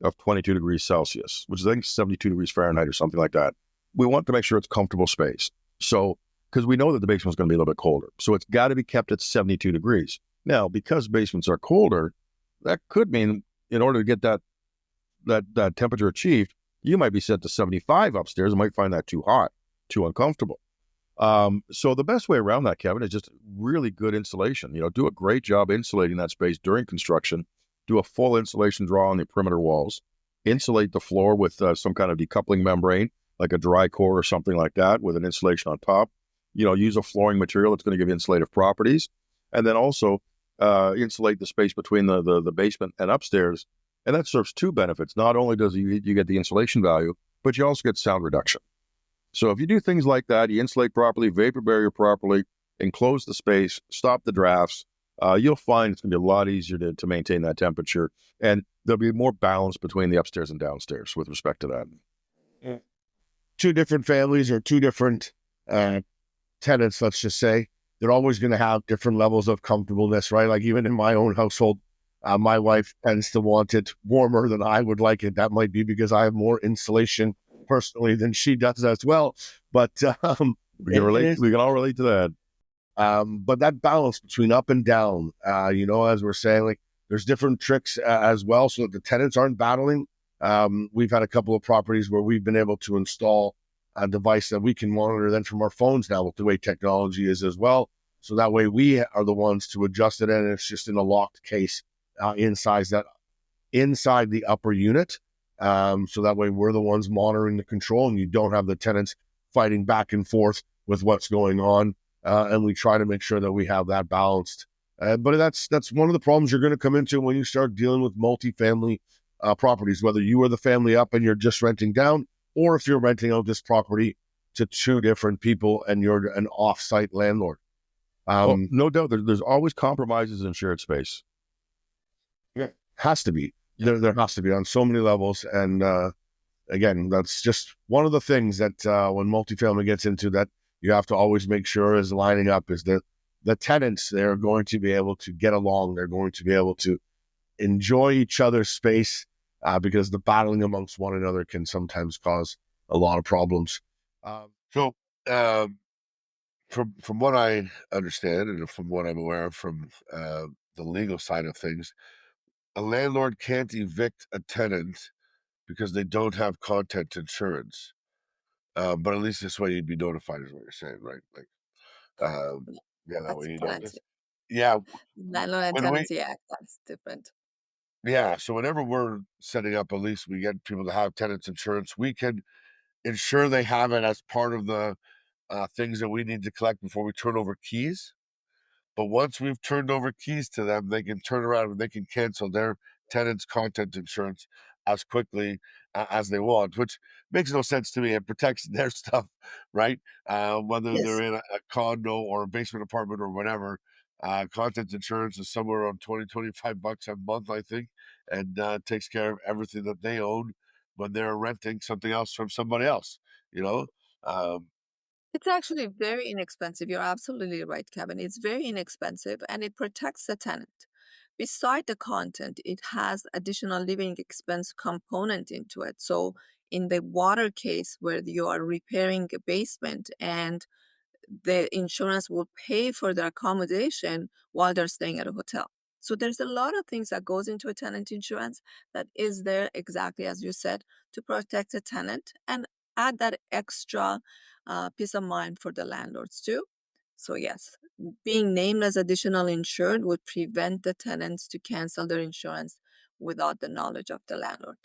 of 22 degrees Celsius, which is I think 72 degrees Fahrenheit or something like that. We want to make sure it's comfortable space. So because we know that the basement is going to be a little bit colder, so it's got to be kept at 72 degrees. Now, because basements are colder, that could mean in order to get that temperature achieved, you might be set to 75 upstairs and might find that too hot, too uncomfortable. So the best way around that, Kevin, is just really good insulation. Do a great job insulating that space during construction. Do a full insulation draw on the perimeter walls. Insulate the floor with some kind of decoupling membrane, like a dry core or something like that, with an insulation on top. Use a flooring material that's going to give you insulative properties. And then also insulate the space between the basement and upstairs. And that serves two benefits. Not only does you get the insulation value, but you also get sound reduction. So if you do things like that, you insulate properly, vapor barrier properly, enclose the space, stop the drafts, you'll find it's going to be a lot easier to maintain that temperature. And there'll be more balance between the upstairs and downstairs with respect to that.
Yeah. Two different families or two different tenants, let's just say, they're always going to have different levels of comfortableness, right? Like even in my own household, my wife tends to want it warmer than I would like it. That might be because I have more insulation personally than she does as well. But
we can all relate to that.
But that balance between up and down, as we're saying, like there's different tricks as well, so that the tenants aren't battling. We've had a couple of properties where we've been able to install a device that we can monitor then from our phones now with the way technology is as well. So that way we are the ones to adjust it, and it's just in a locked case inside the upper unit. So that way we're the ones monitoring the control, and you don't have the tenants fighting back and forth with what's going on. And we try to make sure that we have that balanced. But that's one of the problems you're going to come into when you start dealing with multifamily properties, whether you are the family up and you're just renting down, or if you're renting out this property to two different people and you're an off-site landlord.
Well, no doubt, there's always compromises in shared space.
Yeah, has to be. There has to be on so many levels. And again, that's just one of the things that when multifamily gets into that, you have to always make sure is lining up is that the tenants, they're going to be able to get along. They're going to be able to enjoy each other's space because the battling amongst one another can sometimes cause a lot of problems. So from what I understand and from what I'm aware of from the legal side of things, a landlord can't evict a tenant because they don't have content insurance. But at least this way you'd be notified, is what you're saying, right? Like, um,
Yeah,
yeah, that
that's
way you know.
tenancy.
'Cause, yeah,
Landlord and
when we,
tenancy act, that's different.
yeah. So whenever we're setting up, at least we get people to have tenants insurance. We can ensure they have it as part of the things that we need to collect before we turn over keys. But once we've turned over keys to them, they can turn around and they can cancel their tenant's content insurance as quickly as they want, which makes no sense to me. It protects their stuff, right? Whether they're
Yes.
in a condo or a basement apartment or whatever. Content insurance is somewhere around 20-25 bucks a month, I think, and takes care of everything that they own when they're renting something else from somebody else, you know? Um,
It's actually very inexpensive. You're absolutely right, Kevin. It's very inexpensive and it protects the tenant. Beside the content, it has additional living expense component into it. So in the water case where you are repairing a basement and the insurance will pay for their accommodation while they're staying at a hotel. So there's a lot of things that goes into a tenant insurance that is there exactly as you said to protect the tenant and add that extra peace of mind for the landlords too. So yes, being named as additional insured would prevent the tenants to cancel their insurance without the knowledge of the landlord.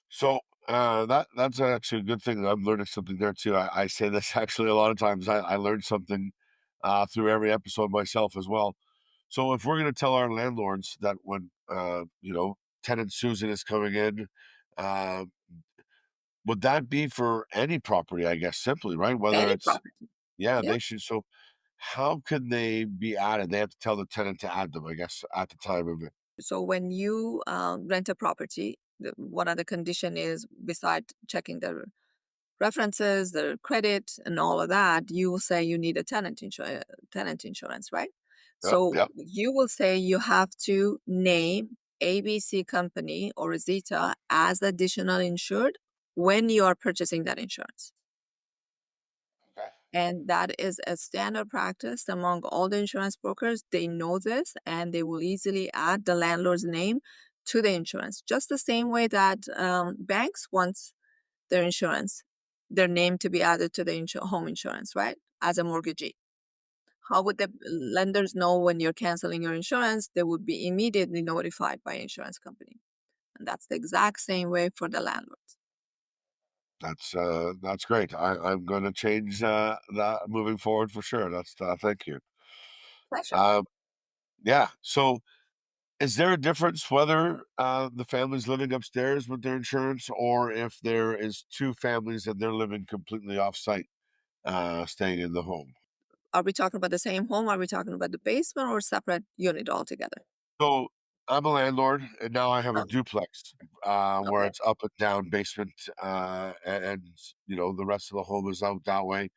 So that's actually a good thing. I'm learning something there too. I say this actually a lot of times. I learned something through every episode myself as well. So if we're going to tell our landlords that when tenant Susan is coming in, uh, would that be for any property? I guess simply right. Whether
Any
it's
property.
yeah,
Yep.
they should. So how can they be added? They have to tell the tenant to add them. I guess at the time of it.
So when you rent a property, one of the condition is beside checking the references, the credit, and all of that, you will say you need a tenant insurance, right?
Yep.
So
Yep.
you will say you have to name ABC company or Zeta as additional insured when you are purchasing that insurance.
Okay.
And that is a standard practice among all the insurance brokers. They know this and they will easily add the landlord's name to the insurance, just the same way that banks want their insurance, their name to be added to the home insurance, right? As a mortgagee. How would the lenders know when you're canceling your insurance? They would be immediately notified by insurance company. And that's the exact same way for the landlords.
That's great. I'm going to change that moving forward for sure. That's thank you.
Pleasure.
Um, yeah. So, is there a difference whether the family's living upstairs with their insurance, or if there is two families and they're living completely off-site, staying in the home?
Are we talking about the same home? Are we talking about the basement or separate unit altogether?
So, I'm a landlord, and now I have a
Oh,
duplex where
okay.
it's up and down basement, and the rest of the home is out that way.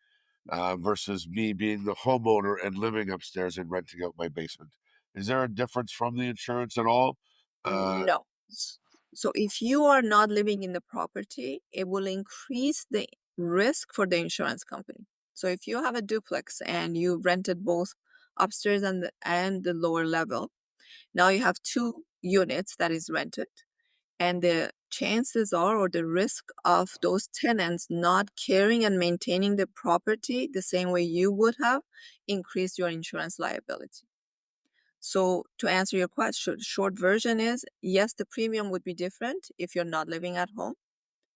Versus me being the homeowner and living upstairs and renting out my basement. Is there a difference from the insurance at all? Uh,
No. So if you are not living in the property, it will increase the risk for the insurance company. So if you have a duplex and you rented both upstairs and the lower level, now you have two units that is rented, and the chances are, or the risk of those tenants not caring and maintaining the property the same way you would have, increased your insurance liability. So to answer your question, short version is yes, the premium would be different if you're not living at home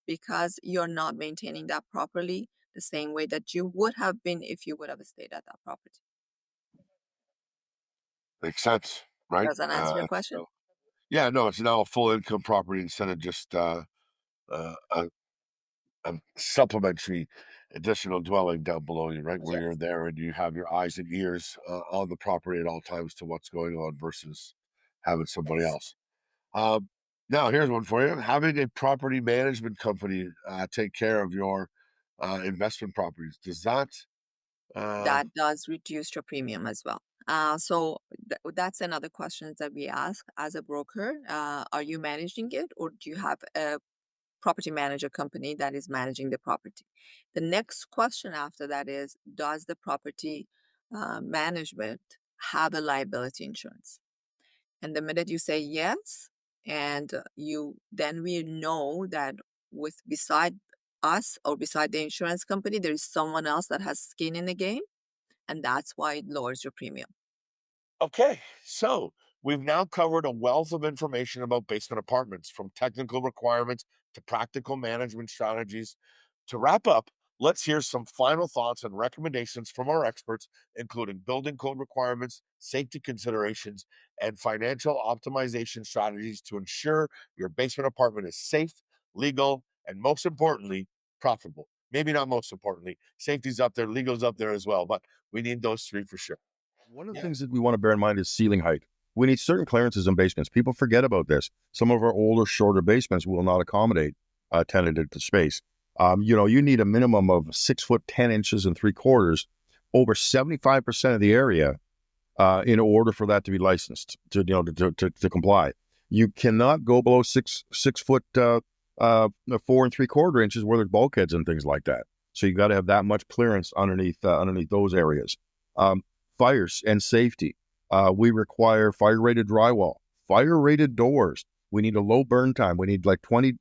because you're not maintaining that properly the same way that you would have been if you would have stayed at that property.
Makes sense, right?
Does that answer your question?
So yeah, no, it's now a full income property instead of just a supplementary additional dwelling down below you, right? Where
Yes.
you're there and you have your eyes and ears on the property at all times to what's going on versus having somebody
Yes.
else. Um, Now, here's one for you. Having a property management company take care of your investment properties, does that? Uh,
That does reduce your premium as well. That's another question that we ask as a broker. Are you managing it, or do you have a property manager company that is managing the property? The next question after that is, does the property management have a liability insurance? And the minute you say yes, and then we know that with beside us or beside the insurance company, there is someone else that has skin in the game, and that's why it lowers your premium.
Okay, so we've now covered a wealth of information about basement apartments, from technical requirements to practical management strategies. To wrap up, let's hear some final thoughts and recommendations from our experts, including building code requirements, safety considerations, and financial optimization strategies to ensure your basement apartment is safe, legal, and most importantly, profitable. Maybe not most importantly, safety's up there, legal's up there as well, but we need those three for sure.
One of the
Yeah.
things that we want to bear in mind is ceiling height. We need certain clearances in basements. People forget about this. Some of our older, shorter basements will not accommodate tenanted space. You need a minimum of 6 foot 10 inches and 3/4, over 75% of the area, in order for that to be licensed to comply. You cannot go below 6 foot 4 3/4 inches where there's bulkheads and things like that. So you got to have that much clearance underneath those areas. Um, Fires and safety. We require fire rated drywall, fire rated doors. We need a low burn time. We need like 20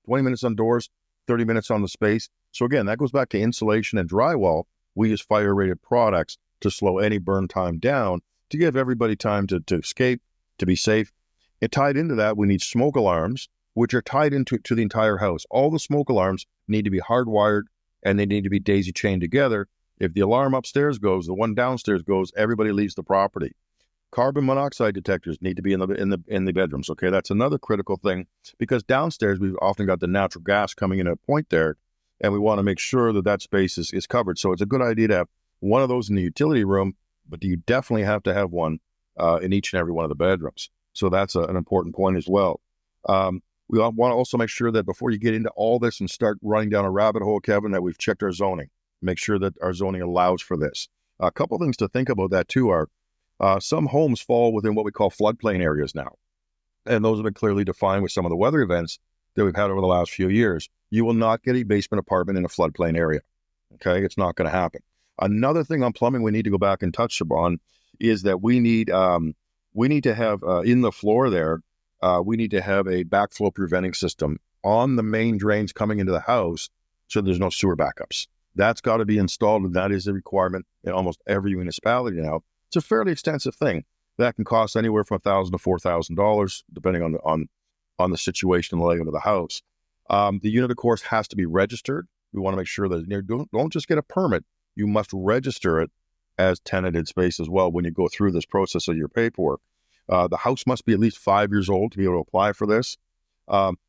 minutes on doors, 30 minutes on the space. So again, that goes back to insulation and drywall. We use fire rated products to slow any burn time down, to give everybody time to escape, to be safe. And tied into that, we need smoke alarms, which are tied into the entire house. All the smoke alarms need to be hardwired, and they need to be daisy chained together. If the alarm upstairs goes, the one downstairs goes, everybody leaves the property. Carbon monoxide detectors need to be in the bedrooms. Okay, that's another critical thing, because downstairs we've often got the natural gas coming in at a point there, and we want to make sure that space is covered. So it's a good idea to have one of those in the utility room, but you definitely have to have one in each and every one of the bedrooms. So that's an important point as well. We want to also make sure that before you get into all this and start running down a rabbit hole, Kevin, that we've checked our zoning. Make sure that our zoning allows for this. A couple things to think about that too are some homes fall within what we call floodplain areas now. And those have been clearly defined with some of the weather events that we've had over the last few years. You will not get a basement apartment in a floodplain area. Okay, it's not going to happen. Another thing on plumbing we need to go back and touch upon is that we need to have in the floor there, we need to have a backflow preventing system on the main drains coming into the house, so there's no sewer backups. That's got to be installed, and that is a requirement in almost every municipality now. It's a fairly extensive thing that can cost anywhere from $1,000 to $4,000, depending on the situation and the layout of the house. The unit, of course, has to be registered. We want to make sure that you don't just get a permit. You must register it as tenanted space as well when you go through this process of your paperwork. The house must be at least 5 years old to be able to apply for this.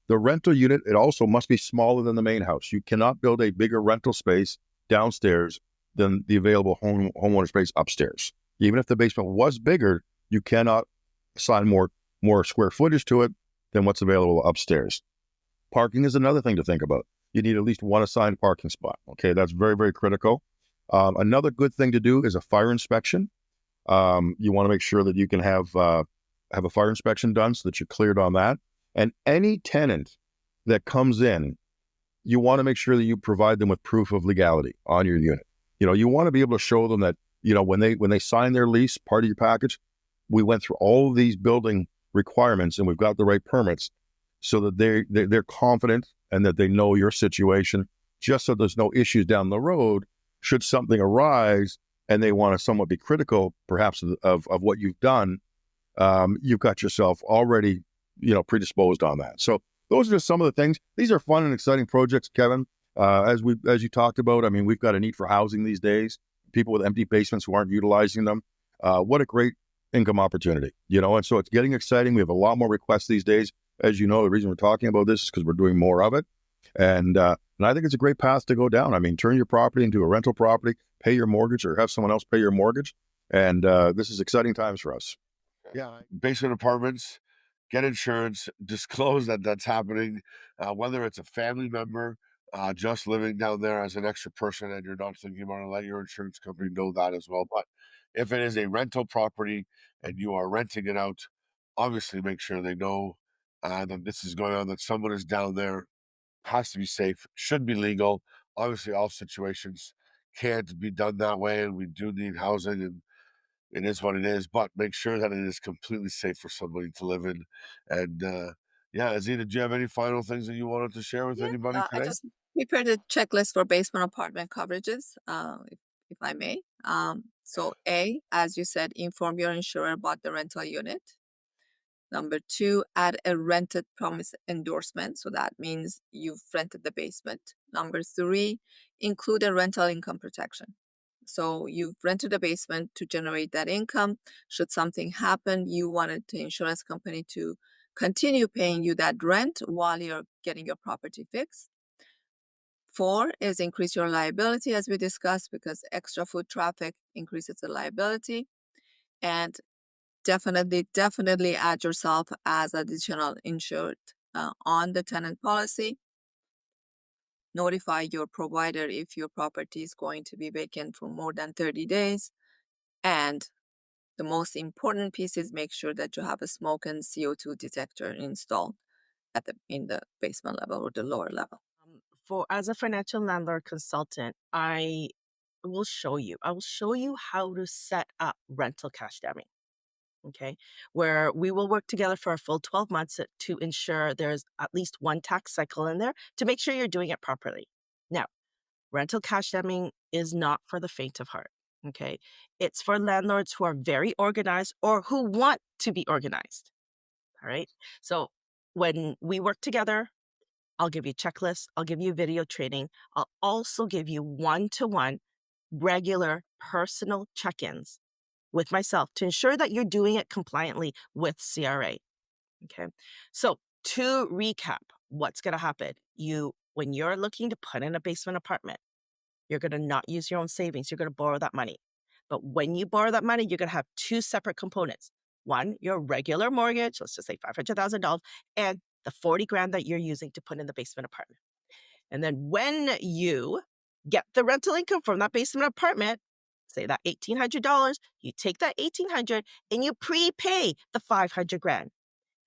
The rental unit, it also must be smaller than the main house. You cannot build a bigger rental space downstairs than the available homeowner space upstairs. Even if the basement was bigger, you cannot assign more square footage to it than what's available upstairs. Parking is another thing to think about. You need at least one assigned parking spot. Okay, that's very, very critical. Another good thing to do is a fire inspection. You want to make sure that you can have a fire inspection done so that you're cleared on that. And any tenant that comes in, you want to make sure that you provide them with proof of legality on your unit. You want to be able to show them that, when they sign their lease, part of your package, we went through all of these building requirements and we've got the right permits, so that they're confident and that they know your situation, just so there's no issues down the road should something arise and they want to somewhat be critical perhaps of what you've done. You've got yourself already, predisposed on that. So those are just some of the things. These are fun and exciting projects, Kevin. As you talked about, I mean, we've got a need for housing these days. People with empty basements who aren't utilizing them. What a great income opportunity, and so it's getting exciting. We have a lot more requests these days. As you know, the reason we're talking about this is because we're doing more of it. And I think it's a great path to go down. I mean, turn your property into a rental property, pay your mortgage, or have someone else pay your mortgage. And this is exciting times for us.
Yeah, basement apartments, get insurance, disclose that that's happening, whether it's a family member just living down there as an extra person and you're not thinking about it, let your insurance company know that as well. But if it is a rental property and you are renting it out, obviously make sure they know that this is going on, that someone is down there, has to be safe, should be legal. Obviously, all situations can't be done that way, and we do need housing, and it is what it is, but make sure that it is completely safe for somebody to live in. And yeah, Azina, do you have any final things that you wanted to share with
Yeah,
anybody
I
today?
just prepared a checklist for basement apartment coverages, if I may. So A, as you said, inform your insurer about the rental unit. Number two, add a rented promise endorsement. So that means you've rented the basement. Number three, include a rental income protection. So you've rented a basement to generate that income. Should something happen, you wanted the insurance company to continue paying you that rent while you're getting your property fixed. Four is increase your liability, as we discussed, because extra foot traffic increases the liability. And definitely add yourself as additional insured on the tenant policy. Notify your provider if your property is going to be vacant for more than 30 days. And the most important piece is make sure that you have a smoke and CO2 detector installed in the basement level or the lower level.
For as a financial landlord consultant, I will show you how to set up rental cash damming. Okay. Where we will work together for a full 12 months to ensure there's at least one tax cycle in there to make sure you're doing it properly. Now, rental cash damming is not for the faint of heart. Okay. It's for landlords who are very organized or who want to be organized. All right. So when we work together, I'll give you checklists, I'll give you video training. I'll also give you one-to-one regular personal check-ins with myself to ensure that you're doing it compliantly with CRA. Okay. So to recap, what's going to happen? When you're looking to put in a basement apartment, you're going to not use your own savings. You're going to borrow that money. But when you borrow that money, you're going to have two separate components. One, your regular mortgage, let's just say $500,000, and the 40 grand that you're using to put in the basement apartment. And then when you get the rental income from that basement apartment, say that $1,800, you take that 1,800 and you prepay the 500 grand.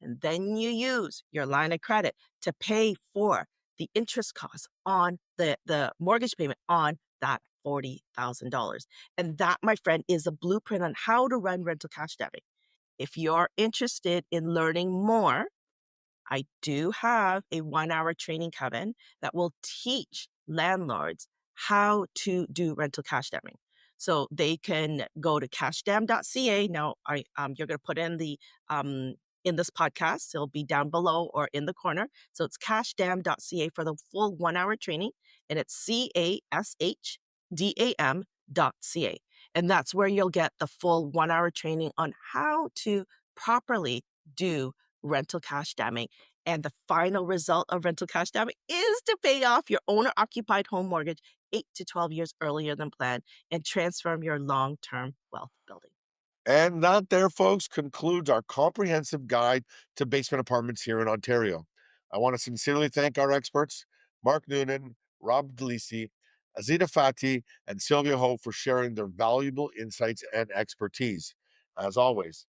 And then you use your line of credit to pay for the interest costs on the mortgage payment on that $40,000. And that, my friend, is a blueprint on how to run rental cash damming. If you're interested in learning more, I do have a 1 hour training, Kevin, that will teach landlords how to do rental cash damming. So they can go to cashdam.ca. Now, you're going to put in this podcast. It'll be down below or in the corner. So it's cashdam.ca for the full 1 hour training, and it's cashdam.ca. And that's where you'll get the full 1 hour training on how to properly do rental cash damming. And the final result of rental cash damming is to pay off your owner occupied home mortgage 8 to 12 years earlier than planned and transform your long term wealth building.
And that there, folks, concludes our comprehensive guide to basement apartments here in Ontario. I want to sincerely thank our experts, Mark Noonan, Rob Delisi, Azita Fati, and Sylvia Ho for sharing their valuable insights and expertise. As always,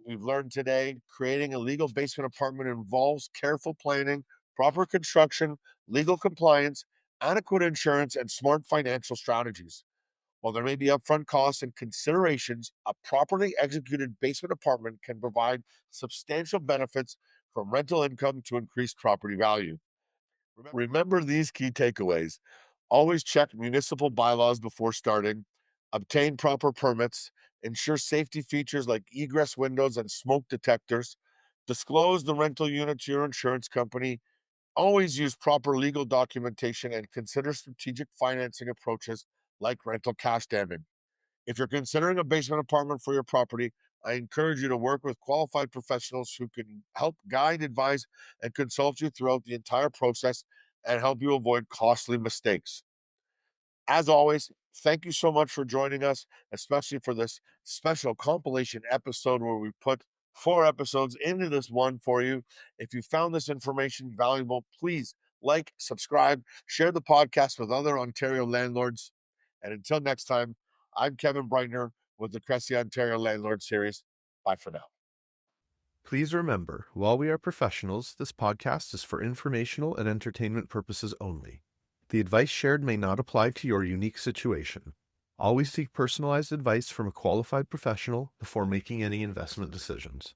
we've learned today creating a legal basement apartment involves careful planning, proper construction, legal compliance, adequate insurance, and smart financial strategies. While there may be upfront costs and considerations, a properly executed basement apartment can provide substantial benefits from rental income to increased property value. Remember these key takeaways. Always check municipal bylaws before starting, obtain proper permits, ensure safety features like egress windows and smoke detectors, disclose the rental unit to your insurance company, always use proper legal documentation, and consider strategic financing approaches like rental cash damming. If you're considering a basement apartment for your property, I encourage you to work with qualified professionals who can help guide, advise, and consult you throughout the entire process and help you avoid costly mistakes. As always, thank you so much for joining us, especially for this special compilation episode where we put 4 episodes into this one for you. If you found this information valuable, please like, subscribe, share the podcast with other Ontario landlords. And until next time, I'm Kevin Breitner with the Cressy Ontario Landlord Series. Bye for now.
Please remember, while we are professionals, this podcast is for informational and entertainment purposes only. The advice shared may not apply to your unique situation. Always seek personalized advice from a qualified professional before making any investment decisions.